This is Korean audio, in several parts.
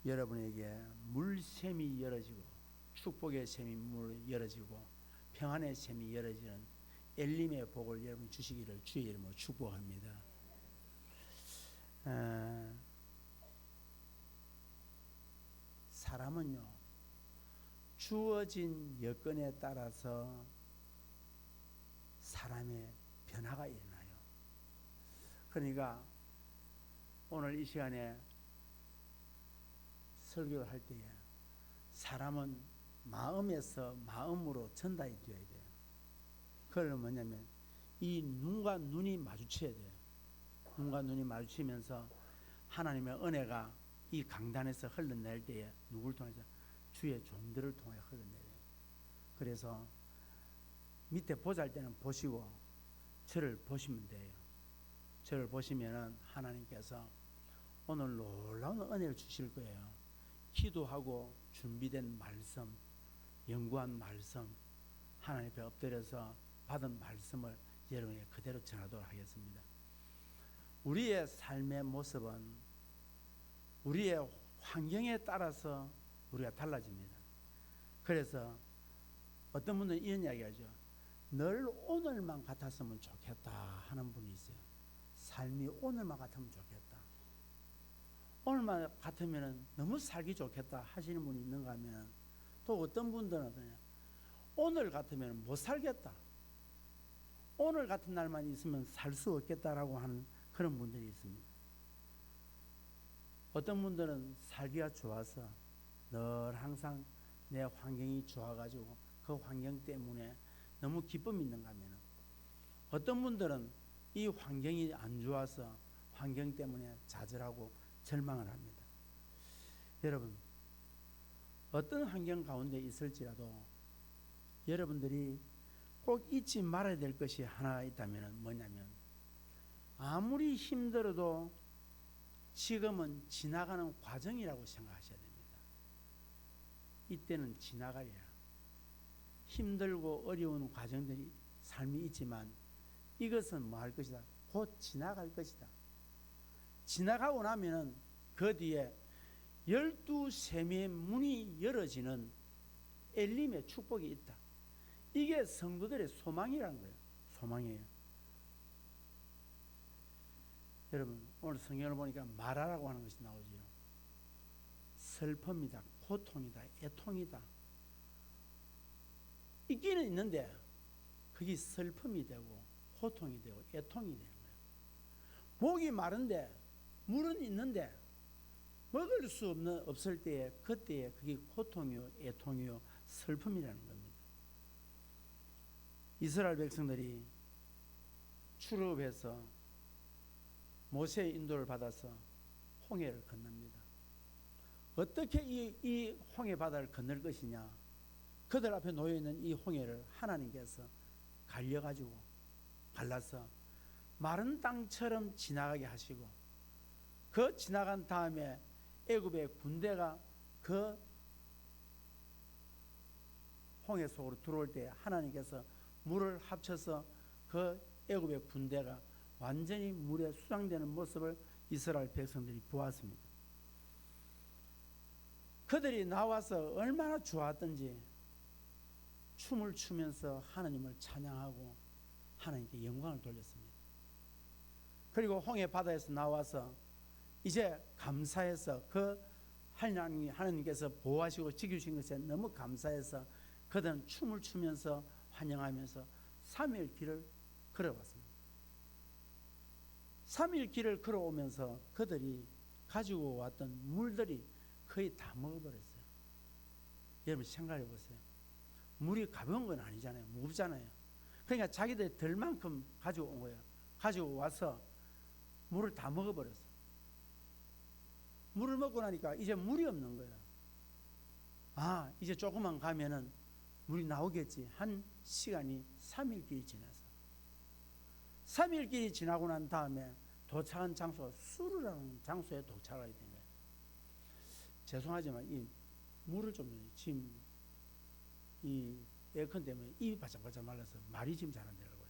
여러분에게 물샘이 열어지고 축복의 샘이 열어지고 평안의 샘이 열어지는 엘림의 복을 여러분 주시기를 주의 이름으로 축복합니다. 사람은요, 주어진 여건에 따라서 사람의 변화가 일어나요. 그러니까 오늘 이 시간에 설교를 할 때에 사람은 마음에서 마음으로 전달이 되어야 돼요. 그걸 뭐냐면 이 눈과 눈이 마주쳐야 돼요. 눈과 눈이 마주치면서 하나님의 은혜가 이 강단에서 흘러낼 때에 누굴 통해서? 주의 종들을 통해 흘러내려요. 그래서 밑에 보잘때는 보시고 저를 보시면 돼요. 저를 보시면은 하나님께서 오늘 놀라운 은혜를 주실 거예요. 기도하고 준비된 말씀, 연구한 말씀, 하나님 앞에 엎드려서 받은 말씀을 여러분에게 그대로 전하도록 하겠습니다. 우리의 삶의 모습은 우리의 환경에 따라서 우리가 달라집니다. 그래서 어떤 분들은 이런 이야기 하죠. 늘 오늘만 같았으면 좋겠다 하는 분이 있어요. 삶이 오늘만 같으면 좋겠다. 오늘만 같으면 너무 살기 좋겠다 하시는 분이 있는가 하면, 또 어떤 분들은 오늘 같으면 못 살겠다, 오늘 같은 날만 있으면 살 수 없겠다라고 하는 그런 분들이 있습니다. 어떤 분들은 살기가 좋아서 늘 항상 내 환경이 좋아가지고 그 환경 때문에 너무 기쁨이 있는가 하면, 어떤 분들은 이 환경이 안 좋아서 환경 때문에 좌절하고 절망을 합니다. 여러분, 어떤 환경 가운데 있을지라도 여러분들이 꼭 잊지 말아야 될 것이 하나가 있다면 뭐냐면, 아무리 힘들어도 지금은 지나가는 과정이라고 생각하셔야 됩니다. 이때는 지나가리라. 힘들고 어려운 과정들이 삶이 있지만 이것은 뭐 할 것이다? 곧 지나갈 것이다. 지나가고 나면은 그 뒤에 12샘의 문이 열어지는 엘림의 축복이 있다. 이게 성도들의 소망이라는 거예요. 소망이에요. 여러분, 오늘 성경을 보니까 마라라고 하는 것이 나오죠. 슬픔이다, 고통이다, 애통이다. 있기는 있는데 그게 슬픔이 되고 고통이 되고 애통이 되는 거예요. 목이 마른데 물은 있는데 먹을 수 없을 때에, 그때에 그게 고통이요, 애통이요, 슬픔이라는 겁니다. 이스라엘 백성들이 출애굽해서 모세의 인도를 받아서 홍해를 건넙니다. 어떻게 이 홍해 바다를 건널 것이냐? 그들 앞에 놓여있는 이 홍해를 하나님께서 갈려가지고 갈라서 마른 땅처럼 지나가게 하시고, 그 지나간 다음에 애굽의 군대가 그 홍해 속으로 들어올 때 하나님께서 물을 합쳐서 그 애굽의 군대가 완전히 물에 수장되는 모습을 이스라엘 백성들이 보았습니다. 그들이 나와서 얼마나 좋았던지 춤을 추면서 하나님을 찬양하고 하나님께 영광을 돌렸습니다. 그리고 홍해 바다에서 나와서 이제 감사해서 그 하나님께서 보호하시고 지켜주신 것에 너무 감사해서 그들은 춤을 추면서 환영하면서 3일 길을 걸어왔습니다. 3일 길을 걸어오면서 그들이 가지고 왔던 물들이 거의 다 먹어버렸어요. 여러분 생각해 보세요. 물이 가벼운 건 아니잖아요. 무겁잖아요. 그러니까 자기들이 들 만큼 가지고 온 거예요. 가지고 와서 물을 다 먹어버렸어요. 물을 먹고 나니까 이제 물이 없는 거예요. 아, 이제 조금만 가면은 물이 나오겠지 한 시간이 3일 길이 지나서 3일 길이 지나고 난 다음에 도착한 장소가 수르라는 장소에 도착하게 된 거예요. 죄송하지만 이 물을 좀 지금 이 에어컨 때문에 입이 바짝바짝 말라서 말이 지금 잘 안 되더라고요.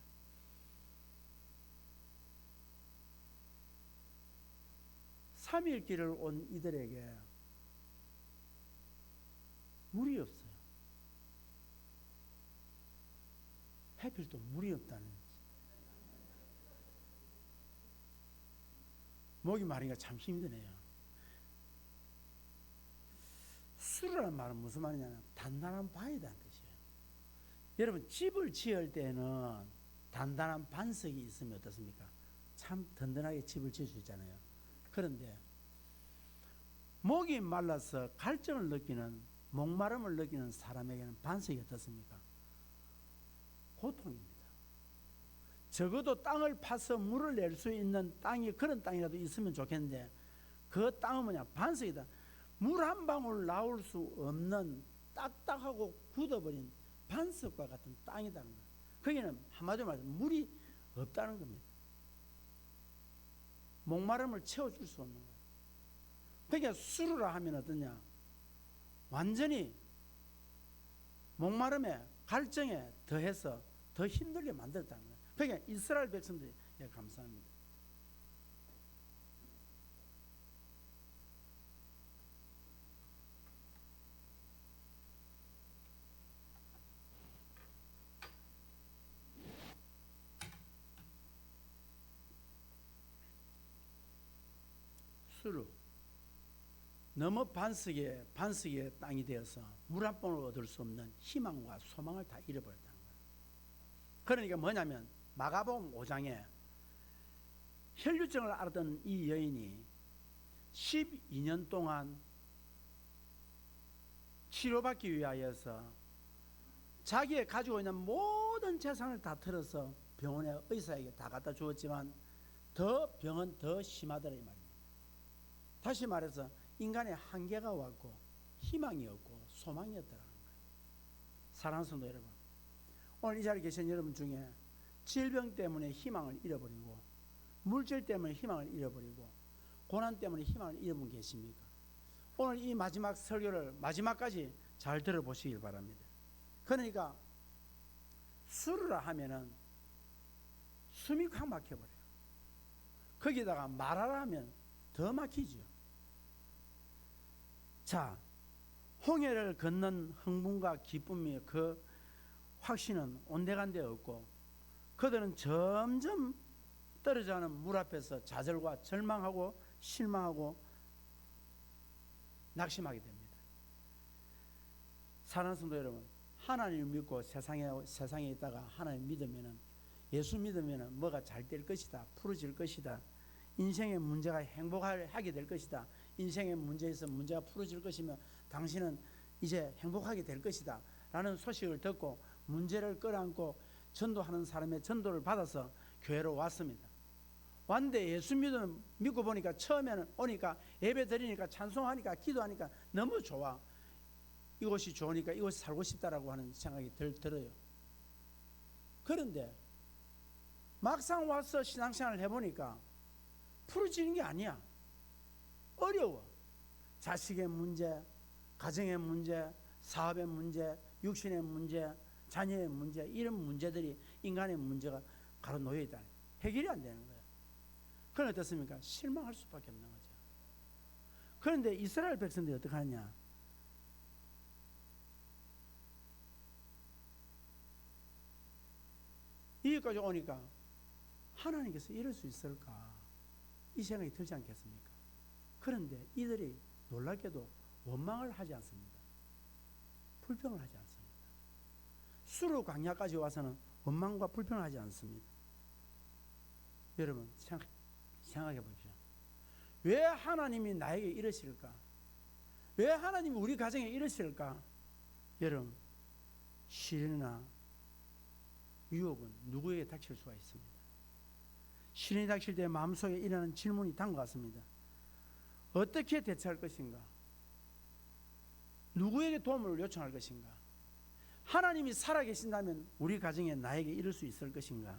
(3일) 길을 온 이들에게 물이 없어요. 하필 또 물이 없다는 거지. 목이 마르니까 참 힘드네요. 수르라는 말은 무슨 말이냐면 단단한 바위다는 뜻이에요. 여러분, 집을 지을 때는 단단한 반석이 있으면 어떻습니까? 참 든든하게 집을 지을 수 있잖아요. 그런데 목이 말라서 갈증을 느끼는, 목마름을 느끼는 사람에게는 반석이 어떻습니까? 고통입니다. 적어도 땅을 파서 물을 낼 수 있는 땅이, 그런 땅이라도 있으면 좋겠는데, 그 땅은 뭐냐? 반석이다. 물 한 방울 나올 수 없는 딱딱하고 굳어버린 반석과 같은 땅이라는 거예요. 거기는 한마디로 말해서 물이 없다는 겁니다. 목마름을 채워줄 수 없는 거예요. 그러니까 수르라 하면 어떠냐? 완전히 목마름에, 갈증에 더해서 더 힘들게 만들었다는 거예요. 그러니까 이스라엘 백성들이, 예, 감사합니다. 수르, 너무 반석의 땅이 되어서 물 한 방울 얻을 수 없는 희망과 소망을 다 잃어버렸다는 거예요. 그러니까 뭐냐면 마가복음 5장에 혈류증을 앓던 이 여인이 12년 동안 치료받기 위하여서 자기의 가지고 있는 모든 재산을 다 털어서 병원의 의사에게 다 갖다 주었지만 더 병은 더 심하더라 이 말입니다. 다시 말해서 인간의 한계가 왔고 희망이 없고 소망이 없더라는 거예요. 사랑하는 성도 여러분, 오늘 이 자리에 계신 여러분 중에 질병 때문에 희망을 잃어버리고, 물질 때문에 희망을 잃어버리고, 고난 때문에 희망을 잃어본 분 계십니까? 오늘 이 마지막 설교를 마지막까지 잘 들어보시길 바랍니다. 그러니까 수르라 하면은 숨이 확 막혀버려요. 거기다가 말하라 하면 더 막히죠. 자, 홍해를 건넌 흥분과 기쁨이 그 확신은 온데간데 없고, 그들은 점점 떨어져가는 물 앞에서 좌절과 절망하고 실망하고 낙심하게 됩니다. 사랑하는 성도 여러분, 하나님을 믿고 세상에 있다가 하나님 믿으면은, 예수 믿으면은 뭐가 잘 될 것이다, 풀어질 것이다, 인생의 문제가 행복하게 될 것이다, 인생의 문제에서 문제가 풀어질 것이며 당신은 이제 행복하게 될 것이다 라는 소식을 듣고 문제를 끌어안고 전도하는 사람의 전도를 받아서 교회로 왔습니다. 왔는데 예수 믿고 보니까, 처음에는 오니까 예배 드리니까, 찬송하니까, 기도하니까 너무 좋아. 이곳이 좋으니까 이곳에 살고 싶다라고 하는 생각이 들어요. 그런데 막상 와서 신앙생활을 해보니까 풀어지는 게 아니야. 어려워. 자식의 문제, 가정의 문제, 사업의 문제, 육신의 문제, 자녀의 문제, 이런 문제들이 인간의 문제가 가로놓여 있다. 해결이 안 되는 거예요. 그럼 어떻습니까? 실망할 수밖에 없는 거죠. 그런데 이스라엘 백성들이 어떻게 하느냐? 여기까지 오니까 하나님께서 이럴 수 있을까? 이 생각이 들지 않겠습니까? 그런데 이들이 놀랍게도 원망을 하지 않습니다. 불평을 하지 않습니다. 수르 광야까지 와서는 원망과 불평을 하지 않습니다. 여러분 생각해 보십시오. 왜 하나님이 나에게 이러실까? 왜 하나님이 우리 가정에 이러실까? 여러분, 시련이나 유혹은 누구에게 닥칠 수가 있습니다. 시련이 닥칠 때 마음속에 일어나는 질문이 단 것 같습니다. 어떻게 대처할 것인가? 누구에게 도움을 요청할 것인가? 하나님이 살아계신다면 우리 가정에 나에게 이럴 수 있을 것인가?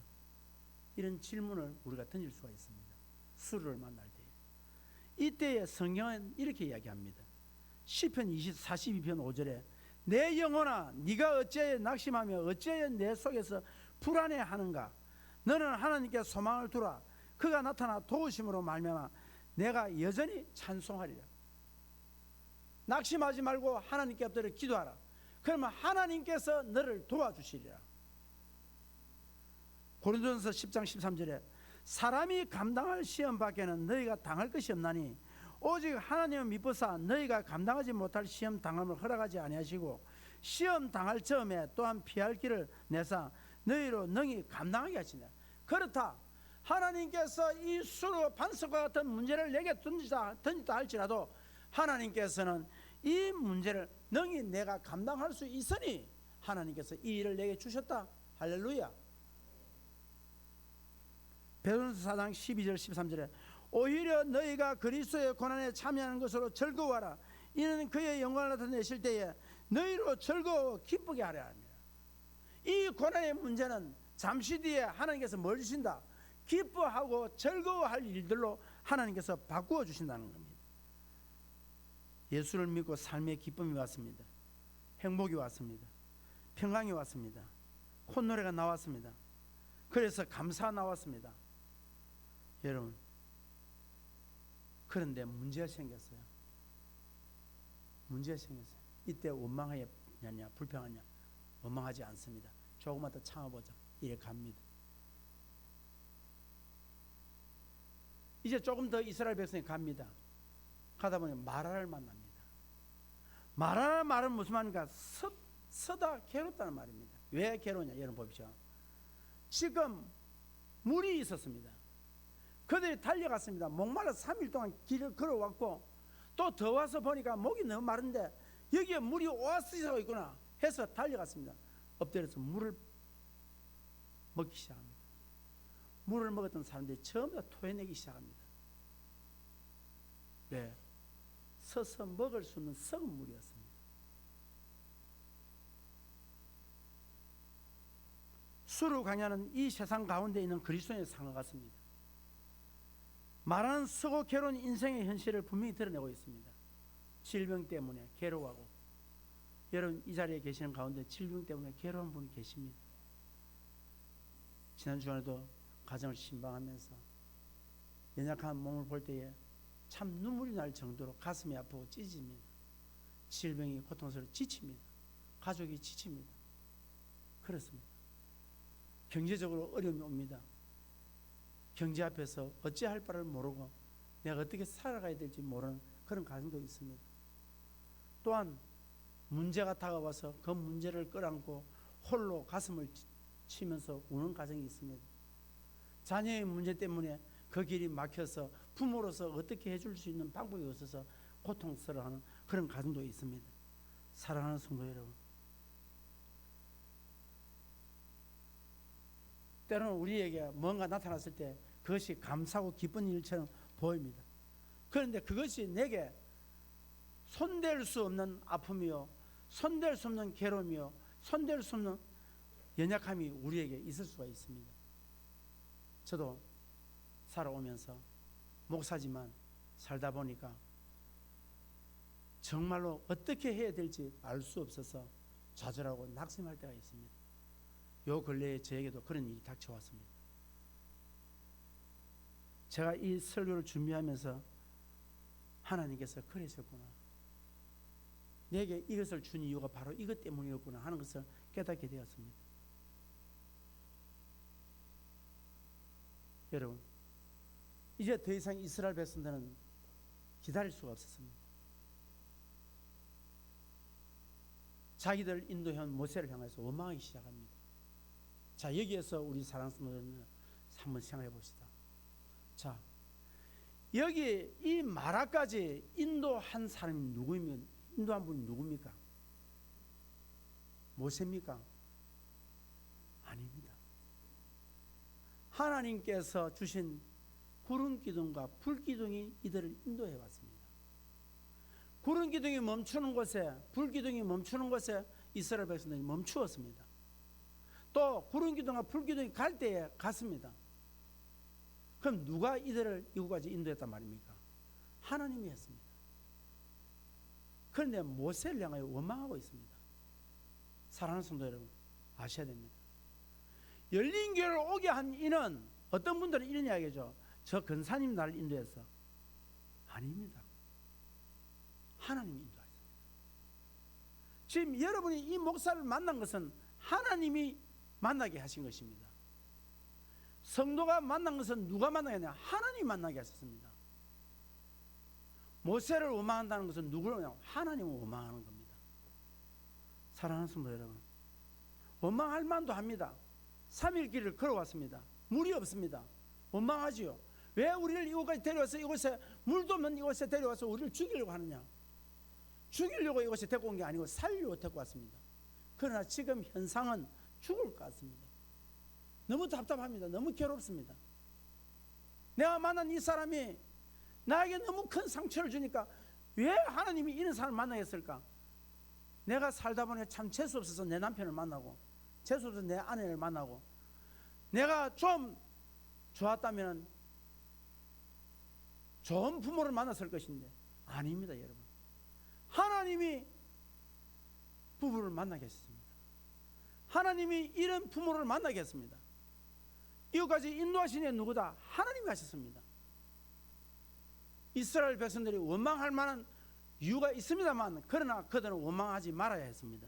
이런 질문을 우리가 던질 수가 있습니다. 수르를 만날 때. 이때의 성경은 이렇게 이야기합니다. 시편 42편 5절에 내 영혼아 네가 어찌하여 낙심하며 어찌하여 내 속에서 불안해하는가? 너는 하나님께 소망을 두라. 그가 나타나 도우심으로 말미암아 내가 여전히 찬송하리라. 낙심하지 말고 하나님께 엎드려 기도하라. 그러면 하나님께서 너를 도와주시리라. 고린도전서 10장 13절에 사람이 감당할 시험 밖에는 너희가 당할 것이 없나니 오직 하나님은 미쁘사 너희가 감당하지 못할 시험 당함을 허락하지 아니하시고 시험 당할 점에 또한 피할 길을 내사 너희로 능히 감당하게 하시니라. 그렇다. 하나님께서 이 수로 반석과 같은 문제를 내게 던지다 할지라도 하나님께서는 이 문제를 능히 내가 감당할 수 있으니 하나님께서 이 일을 내게 주셨다. 할렐루야. 베드로전서 4장 12절 13절에 오히려 너희가 그리스도의 고난에 참여하는 것으로 즐거워하라. 이는 그의 영광을 나타내실 때에 너희로 즐거워 기쁘게 하려 합니다. 이 고난의 문제는 잠시 뒤에 하나님께서 뭘 주신다? 기뻐하고 즐거워할 일들로 하나님께서 바꾸어 주신다는 겁니다. 예수를 믿고 삶의 기쁨이 왔습니다. 행복이 왔습니다. 평강이 왔습니다. 콧노래가 나왔습니다. 그래서 감사 나왔습니다. 여러분, 그런데 문제가 생겼어요. 문제가 생겼어요. 이때 원망하냐 불평하냐? 원망하지 않습니다. 조금만 더 참아보자. 이래 갑니다. 이제 조금 더 이스라엘 백성이 갑니다. 가다 보니 마라를 만납니다. 마라라는 말은 무슨 말입니까? 서다 괴롭다는 말입니다. 왜 괴로우냐? 여러분 보십시오. 지금 물이 있었습니다. 그들이 달려갔습니다. 목말라서 3일 동안 길을 걸어왔고 또 더 와서 보니까 목이 너무 마른데 여기에 물이 오아시스가 있구나 해서 달려갔습니다. 엎드려서 물을 먹기 시작합니다. 물을 먹었던 사람들이 처음부터 토해내기 시작합니다. 왜? 서서 먹을 수 있는 썩은 물이었습니다. 수로 강야는 이 세상 가운데 있는 그리스도인의 상과 같습니다. 말하는 쓰고 괴로운 인생의 현실을 분명히 드러내고 있습니다. 질병 때문에 괴로워하고, 여러분 이 자리에 계시는 가운데 질병 때문에 괴로운 분이 계십니다. 지난 주간에도 가정을 신방하면서 연약한 몸을 볼 때에 참 눈물이 날 정도로 가슴이 아프고 찢어집니다. 질병이 고통스러워 지칩니다. 가족이 지칩니다. 그렇습니다. 경제적으로 어려움이 옵니다. 경제 앞에서 어찌할 바를 모르고 내가 어떻게 살아가야 될지 모르는 그런 가정도 있습니다. 또한 문제가 다가와서 그 문제를 끌어안고 홀로 가슴을 치면서 우는 가정이 있습니다. 자녀의 문제 때문에 그 길이 막혀서 부모로서 어떻게 해줄 수 있는 방법이 없어서 고통스러워하는 그런 가정도 있습니다. 사랑하는 성도 여러분, 때로는 우리에게 뭔가 나타났을 때 그것이 감사하고 기쁜 일처럼 보입니다. 그런데 그것이 내게 손댈 수 없는 아픔이요, 손댈 수 없는 괴로움이요, 손댈 수 없는 연약함이 우리에게 있을 수가 있습니다. 저도 살아오면서 목사지만 살다 보니까 정말로 어떻게 해야 될지 알 수 없어서 좌절하고 낙심할 때가 있습니다. 요 근래에 저에게도 그런 일이 닥쳐왔습니다. 제가 이 설교를 준비하면서 하나님께서 그러셨구나, 내게 이것을 준 이유가 바로 이것 때문이었구나 하는 것을 깨닫게 되었습니다. 여러분, 이제 더 이상 이스라엘 백성들은 기다릴 수가 없었습니다. 자기들 인도해온 모세를 향해서 원망하기 시작합니다. 자, 여기에서 우리 사랑하는 분들은 한번 생각해 봅시다. 자, 여기 이 마라까지 인도한 사람이 누구이면, 인도한 분이 누굽니까? 모세입니까? 아닙니다. 하나님께서 주신 구름 기둥과 불 기둥이 이들을 인도해 왔습니다. 구름 기둥이 멈추는 곳에, 불 기둥이 멈추는 곳에 이스라엘 백성들이 멈추었습니다. 또 구름 기둥과 불 기둥이 갈 때에 갔습니다. 그럼 누가 이들을 이곳까지 인도했단 말입니까? 하나님이 했습니다. 그런데 모세를 향하여 원망하고 있습니다. 사랑하는 성도 여러분, 아셔야 됩니다. 열린 교회를 오게 한 이는 어떤 분들은 이런 이야기죠. 저 근사님 나를 인도해서. 아닙니다. 하나님이 인도하셨어요. 지금 여러분이 이 목사를 만난 것은 하나님이 만나게 하신 것입니다. 성도가 만난 것은 누가 만나게 하냐? 하나님이 만나게 하셨습니다. 모세를 원망한다는 것은 누구를 원망하냐? 하나님을 원망하는 겁니다. 사랑하는 성도 여러분, 원망할 만도 합니다. 3일 길을 걸어왔습니다. 물이 없습니다. 원망하지요. 왜 우리를 이곳까지 데려와서 이곳에 물도 없는 이곳에 데려와서 우리를 죽이려고 하느냐? 죽이려고 이곳에 데리고 온 게 아니고 살려고 데리고 왔습니다. 그러나 지금 현상은 죽을 것 같습니다. 너무 답답합니다. 너무 괴롭습니다. 내가 만난 이 사람이 나에게 너무 큰 상처를 주니까 왜 하나님이 이런 사람을 만나게 했을까? 내가 살다 보니 참 재수 없어서 내 남편을 만나고 재수 없어서 내 아내를 만나고 내가 좀 좋았다면 좋은 부모를 만났을 것인데 아닙니다. 여러분, 하나님이 부부를 만나게 했습니다. 하나님이 이런 부모를 만나게 했습니다. 이것까지 인도하신 게 누구다? 하나님이 하셨습니다. 이스라엘 백성들이 원망할 만한 이유가 있습니다만 그러나 그들은 원망하지 말아야 했습니다.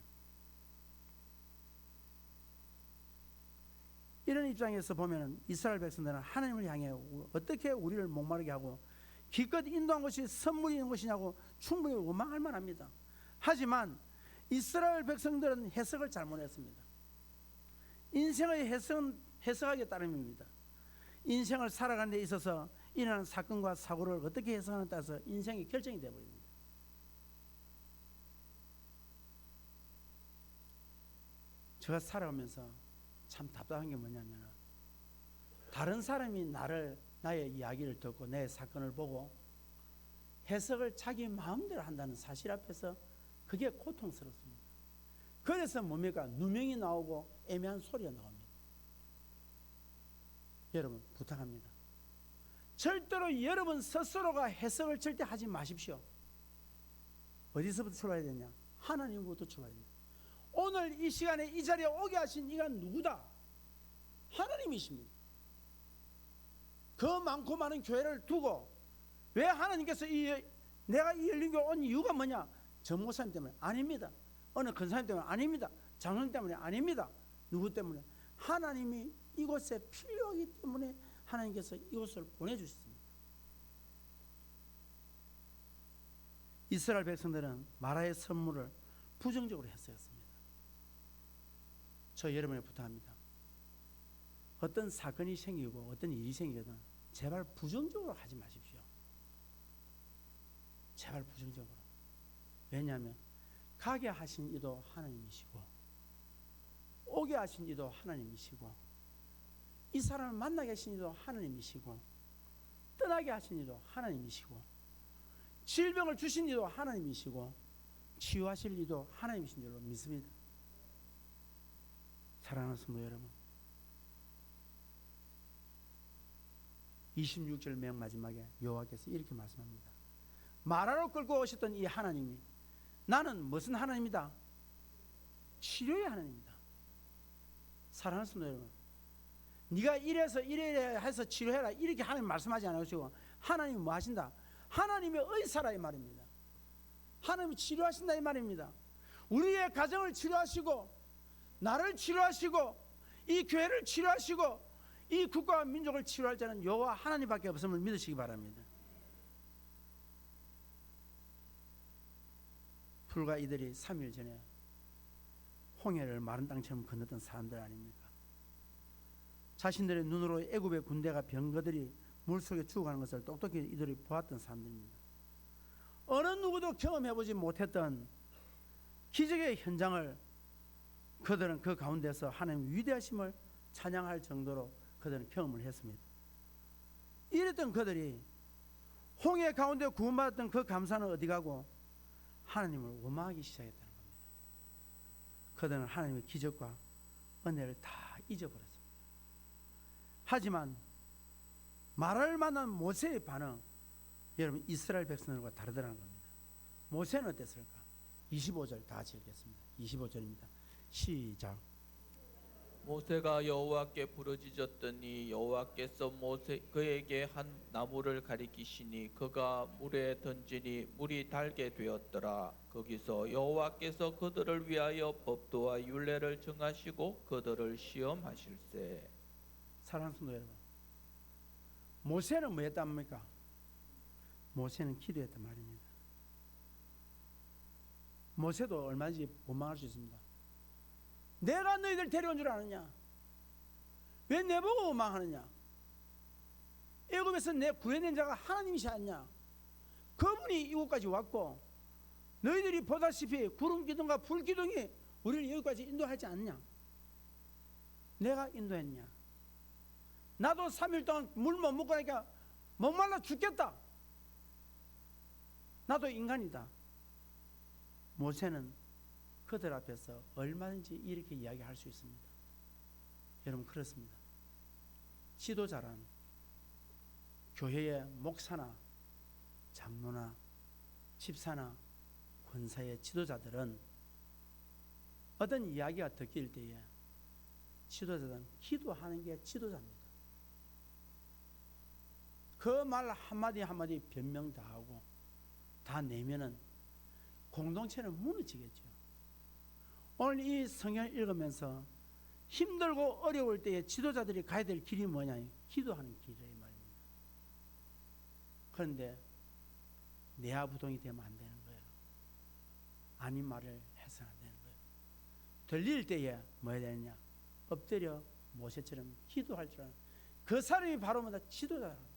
이런 입장에서 보면 이스라엘 백성들은 하나님을 향해 어떻게 우리를 목마르게 하고 기껏 인도한 것이 선물이 있는 것이냐고 충분히 원망할 만합니다. 하지만 이스라엘 백성들은 해석을 잘못했습니다. 인생의 해석하기에 따름입니다. 인생을 살아가는 데 있어서 일어나는 사건과 사고를 어떻게 해석하느냐에 따라서 인생이 결정이 되어버립니다. 제가 살아가면서 참 답답한 게 뭐냐면 다른 사람이 나의 이야기를 듣고 내 사건을 보고 해석을 자기 마음대로 한다는 사실 앞에서 그게 고통스럽습니다. 그래서 뭡니까? 누명이 나오고 애매한 소리가 나옵니다. 여러분 부탁합니다. 절대로 여러분 스스로가 해석을 절대 하지 마십시오. 어디서부터 출발해야 되냐? 하나님부터 출발해야 됩니다. 오늘 이 시간에 이 자리에 오게 하신 이가 누구다? 하나님이십니다. 그 많고 많은 교회를 두고 왜 하나님께서 내가 이 열린교회 온 이유가 뭐냐? 전 목사님 때문에 아닙니다. 어느 근사님 때문에 아닙니다. 장로님 때문에 아닙니다. 누구 때문에? 하나님이 이곳에 필요하기 때문에 하나님께서 이곳을 보내주셨습니다. 이스라엘 백성들은 마라의 선물을 부정적으로 해석했습니다. 저 여러분에 부탁합니다. 어떤 사건이 생기고 어떤 일이 생기거든 제발 부정적으로 하지 마십시오. 제발 부정적으로. 왜냐하면 가게 하신 이도 하나님이시고 오게 하신 이도 하나님이시고 이 사람을 만나게 하신 이도 하나님이시고 떠나게 하신 이도 하나님이시고 질병을 주신 이도 하나님이시고 치유하실 이도 하나님이신 줄로 믿습니다. 사랑하는 성도 여러분, 26절 맨 마지막에 여호와께서 이렇게 말씀합니다. 마라로 끌고 오셨던 이 하나님이 나는 무슨 하나님이다? 치료의 하나님이다. 사랑하는 성도 여러분, 네가 이래서 이래 해서 치료해라 이렇게 하나님 말씀하지 않으시고 하나님이 뭐 하신다? 하나님의 의사라 이 말입니다. 하나님이 치료하신다 이 말입니다. 우리의 가정을 치료하시고 나를 치료하시고 이 교회를 치료하시고 이 국가와 민족을 치료할 자는 여호와 하나님밖에 없음을 믿으시기 바랍니다. 불과 이들이 3일 전에 홍해를 마른 땅처럼 건넜던 사람들 아닙니까? 자신들의 눈으로 애굽의 군대가 병거들이 물속에 죽어가는 것을 똑똑히 이들이 보았던 사람들입니다. 어느 누구도 경험해보지 못했던 기적의 현장을 그들은 그 가운데서 하나님의 위대하심을 찬양할 정도로 그들은 경험을 했습니다. 이랬던 그들이 홍해 가운데 구원받았던 그 감사는 어디 가고 하나님을 원망하기 시작했다는 겁니다. 그들은 하나님의 기적과 은혜를 다 잊어버렸습니다. 하지만 마라를 만난 모세의 반응, 여러분 이스라엘 백성들과 다르더라는 겁니다. 모세는 어땠을까? 25절 다 같이 읽겠습니다. 25절입니다. 시작. 모세가 여호와께 부르짖었더니 여호와께서 그에게 한 나무를 가리키시니 그가 물에 던지니 물이 달게 되었더라. 거기서 여호와께서 그들을 위하여 법도와 율례를 정하시고 그들을 시험하실세. 사랑하는 성도 여러분, 모세는 뭐 했답니까? 모세는 기도했단 말입니다. 모세도 얼마든지 원망할 수 있습니다. 내가 너희들 데려온 줄 아느냐? 왜 내보고 원망하느냐? 애굽에서 내 구해낸 자가 하나님이시 않냐? 그분이 이곳까지 왔고 너희들이 보다시피 구름 기둥과 불 기둥이 우리를 여기까지 인도하지 않냐? 내가 인도했냐? 나도 3일 동안 물 못 먹고 나니까 목말라 죽겠다. 나도 인간이다. 모세는 그들 앞에서 얼마든지 이렇게 이야기할 수 있습니다. 여러분, 그렇습니다. 지도자란 교회의 목사나 장로나 집사나 권사의 지도자들은 어떤 이야기가 듣길 때에 지도자들은 기도하는 게 지도자입니다. 그 말 한마디 한마디 변명 다 하고 다 내면은 공동체는 무너지겠죠. 오늘 이 성경을 읽으면서 힘들고 어려울 때에 지도자들이 가야 될 길이 뭐냐? 기도하는 길이란 말입니다. 그런데 내하부동이 되면 안 되는 거예요. 아닌 말을 해서는 안 되는 거예요. 들릴 때에 뭐 해야 되느냐? 엎드려 모세처럼 기도할 줄 아는 그 사람이 바로 뭐다? 지도자랍니다.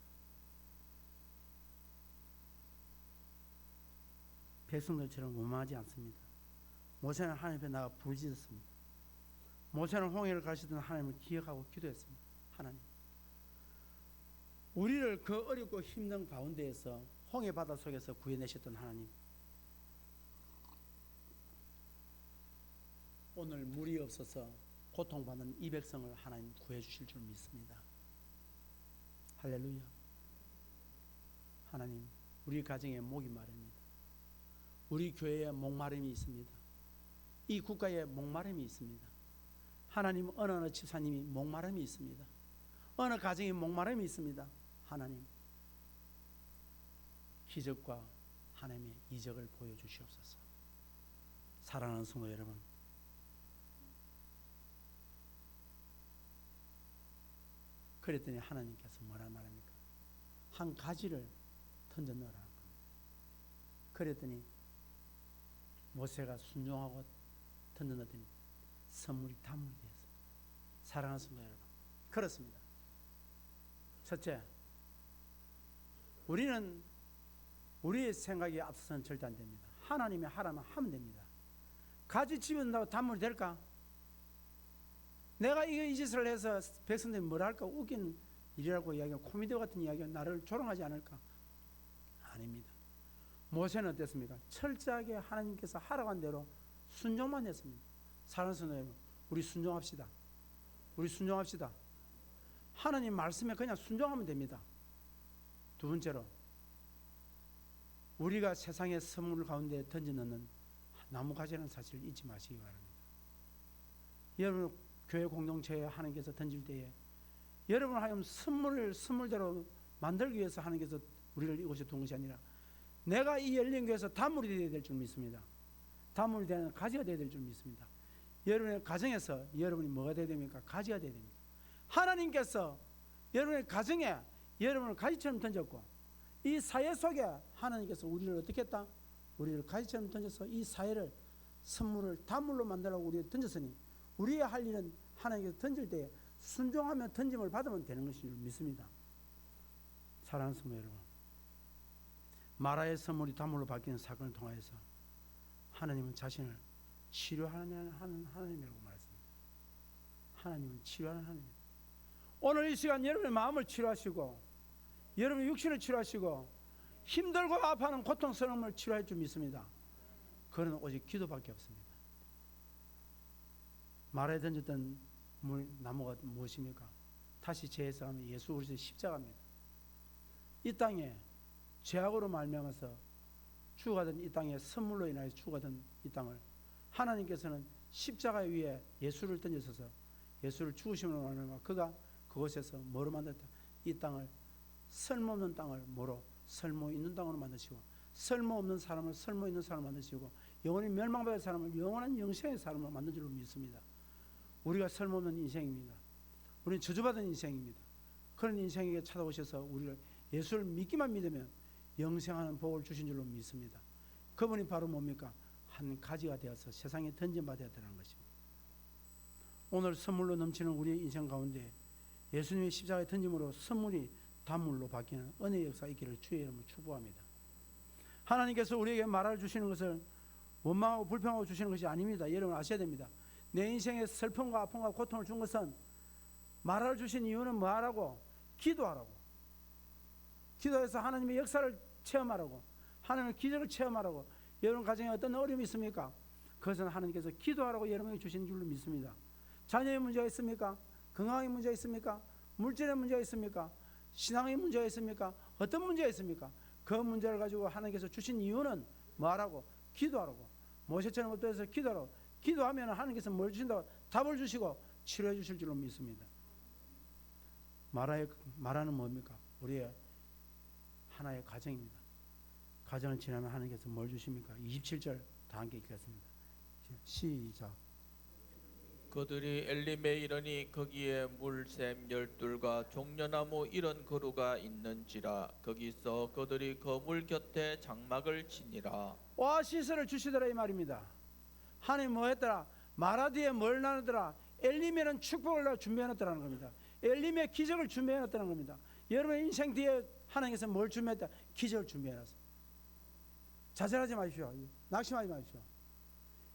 백성들처럼 원망하지 않습니다. 모세는 하나님 앞에 나가 부르짖었습니다. 모세는 홍해를 가시던 하나님을 기억하고 기도했습니다. 하나님, 우리를 그 어렵고 힘든 가운데에서 홍해 바다 속에서 구해내셨던 하나님, 오늘 물이 없어서 고통받는 이 백성을 하나님 구해주실 줄 믿습니다. 할렐루야. 하나님, 우리 가정에 목이 마릅니다. 우리 교회에 목마름이 있습니다. 이 국가에 목마름이 있습니다. 하나님, 어느 집사님이 목마름이 있습니다. 어느 가정에 목마름이 있습니다. 하나님, 기적과 하나님의 이적을 보여주시옵소서. 사랑하는 성도 여러분, 그랬더니 하나님께서 뭐라 말합니까? 한 가지를 던져 넣으라는 겁니다. 그랬더니 모세가 순종하고 던져 넣었더니 선물이 단물이 되었습니다. 사랑하는 성도 여러분, 그렇습니다. 첫째, 우리는 우리의 생각이 앞서서는 절대 안 됩니다. 하나님이 하라면 하면 됩니다. 가지 집어넣는다고 단물이 될까? 내가 이 짓을 해서 백성들이 뭐라 할까? 웃긴 일이라고 이야기하고 코미디 같은 이야기가 나를 조롱하지 않을까? 아닙니다. 모세는 어땠습니까? 철저하게 하나님께서 하라고 한 대로 순종만 했습니다. 사랑하는 성도 여러분, 우리 순종합시다. 우리 순종합시다. 하나님 말씀에 그냥 순종하면 됩니다. 두 번째로, 우리가 세상의 선물 가운데 던져넣는 나무가지라는 사실을 잊지 마시기 바랍니다. 여러분 교회 공동체에 하나님께서 던질 때에 여러분 하여금 선물대로 만들기 위해서 하나님께서 우리를 이곳에 둔 것이 아니라 내가 이 열린 교회에서 단물이 되어야 될 줄 믿습니다. 단물이 되는 가지가 되어야 될 줄 믿습니다. 여러분의 가정에서 여러분이 뭐가 되어야 됩니까? 가지가 되어야 됩니다. 하나님께서 여러분의 가정에 여러분을 가지처럼 던졌고 이 사회 속에 하나님께서 우리를 어떻게 했다? 우리를 가지처럼 던져서 이 사회를 선물을 단물로 만들라고 우리를 던졌으니 우리의 할 일은 하나님께서 던질 때 순종하며 던짐을 받으면 되는 것을 믿습니다. 사랑하는 성도 여러분, 마라의 선물이 단물로 바뀌는 사건을 통하여서 하나님은 자신을 치료하는 하나님이라고 말했습니다. 하나님은 치료하는 하나님입니다. 오늘 이 시간 여러분의 마음을 치료하시고 여러분의 육신을 치료하시고 힘들고 아파하는 고통스러움을 치료할 줄 믿습니다. 그건 오직 기도밖에 없습니다. 마라에 던졌던 나무가 무엇입니까? 다시 재해석하면 예수 그리스도의 십자가입니다. 이 땅에 죄악으로 말미암아서 죽어가던 이 땅에 선물로 인하여 죽어가던 이 땅을 하나님께서는 십자가 위에 예수를 던져서 예수를 죽으심으로 말미암아 그가 그곳에서 뭐로 만들었다? 이 땅을 쓸모없는 땅을 뭐로? 쓸모 있는 땅으로 만드시고 쓸모없는 사람을 쓸모 있는 사람을 만드시고 영원히 멸망받을 사람을 영원한 영생의 사람으로 만든 줄로 믿습니다. 우리가 쓸모없는 인생입니다. 우리는 저주받은 인생입니다. 그런 인생에게 찾아오셔서 우리를 예수를 믿기만 믿으면 영생하는 복을 주신 줄로 믿습니다. 그분이 바로 뭡니까? 한 가지가 되어서 세상에 던져받아야 되는 것입니다. 오늘 선물로 넘치는 우리의 인생 가운데 예수님의 십자가에 던짐으로 선물이 단물로 바뀌는 은혜의 역사 있기를 주의 이름으로 축복합니다. 하나님께서 우리에게 말을 주시는 것을 원망하고 불평하고 주시는 것이 아닙니다. 여러분 아셔야 됩니다. 내 인생에 슬픔과 아픔과 고통을 준 것은 말을 주신 이유는 뭐하라고? 기도하라고. 기도해서 하나님의 역사를 체험하라고, 하나님의 기적을 체험하라고. 여러분 가정에 어떤 어려움이 있습니까? 그것은 하나님께서 기도하라고 여러분에게 주신 줄로 믿습니다. 자녀의 문제가 있습니까? 건강의 문제가 있습니까? 물질의 문제가 있습니까? 신앙의 문제가 있습니까? 어떤 문제가 있습니까? 그 문제를 가지고 하나님께서 주신 이유는 뭐하라고? 기도하라고. 모세처럼 어떠해서 기도하라고. 기도하면 하나님께서 뭘 주신다고? 답을 주시고 치료해 주실 줄로 믿습니다. 말하는 뭡니까? 우리의 하나의 가정입니다. 가정을 지나면 하나님께서 뭘 주십니까? 27절 다 함께 읽겠습니다. 시작. 그들이 엘림에 이르니 거기에 물샘 12과 종려나무 이런 그루가 있는지라 거기서 그들이 거물 곁에 장막을 치니라. 오아시스를 주시더라 이 말입니다. 하나님 뭐 했더라? 마라 뒤에 뭘 나누더라? 엘림에는 축복을 준비해놨다는 겁니다. 엘림에 기적을 준비해놨다는 겁니다. 여러분의 인생 뒤에 하나님께서 뭘 준비했다? 기적을 준비해놨습니다. 좌절하지 마십시오. 낙심하지 마십시오.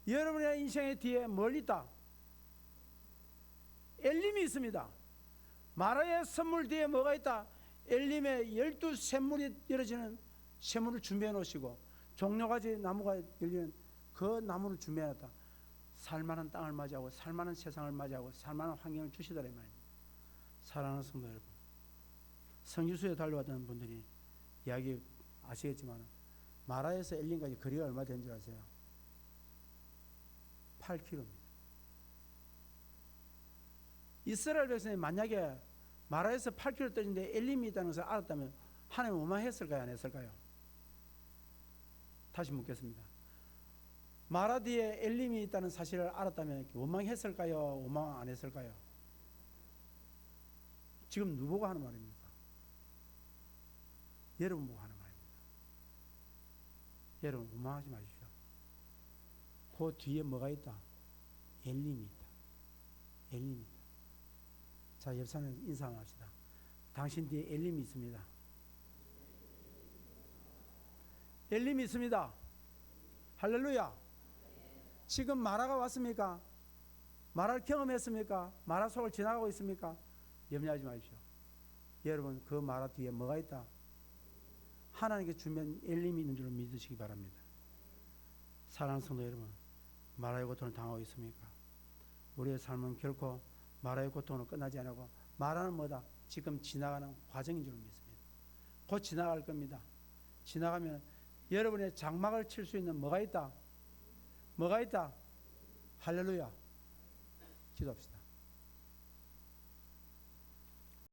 여러분의 인생의 뒤에 뭘 있다? 엘림이 있습니다. 마라의 선물 뒤에 뭐가 있다? 엘림의 12샘물이 열어지는 샘물을 준비해 놓으시고 종려가지 나무가 열리는 그 나무를 준비해 놨다. 살만한 땅을 맞이하고 살만한 세상을 맞이하고 살만한 환경을 주시더라 이 말입니다. 사랑하는 성도 여러분, 성지수에 달려왔던 분들이 이야기 아시겠지만 마라에서 엘림까지 거리가 얼마 되는 줄 아세요? 8km입니다. 이스라엘 백성이 만약에 마라에서 8km 떨어진데 엘림이 있다는 것을 알았다면 하나님 원망했을까요? 안 했을까요? 다시 묻겠습니다. 마라 뒤에 엘림이 있다는 사실을 알았다면 원망했을까요? 원망 안 했을까요? 지금 누구가 하는 말입니까? 여러분 보고 하는 말입니다. 여러분 원망하지 마십시오. 그 뒤에 뭐가 있다? 엘림이 있다. 엘림이 있다. 자, 옆 사람 인사 한번 합시다. 당신 뒤에 엘림이 있습니다. 엘림이 있습니다. 할렐루야. 지금 마라가 왔습니까? 마라를 경험했습니까? 마라 속을 지나가고 있습니까? 염려하지 마십시오. 여러분 그 마라 뒤에 뭐가 있다? 하나님께 주면 엘림이 있는 줄 믿으시기 바랍니다. 사랑하는 성도 여러분, 마라의 고통을 당하고 있습니까? 우리의 삶은 결코 마라의 고통으로 끝나지 않고 마라는 뭐다? 지금 지나가는 과정인 줄 믿습니다. 곧 지나갈 겁니다. 지나가면 여러분의 장막을 칠 수 있는 뭐가 있다? 뭐가 있다? 할렐루야. 기도합시다.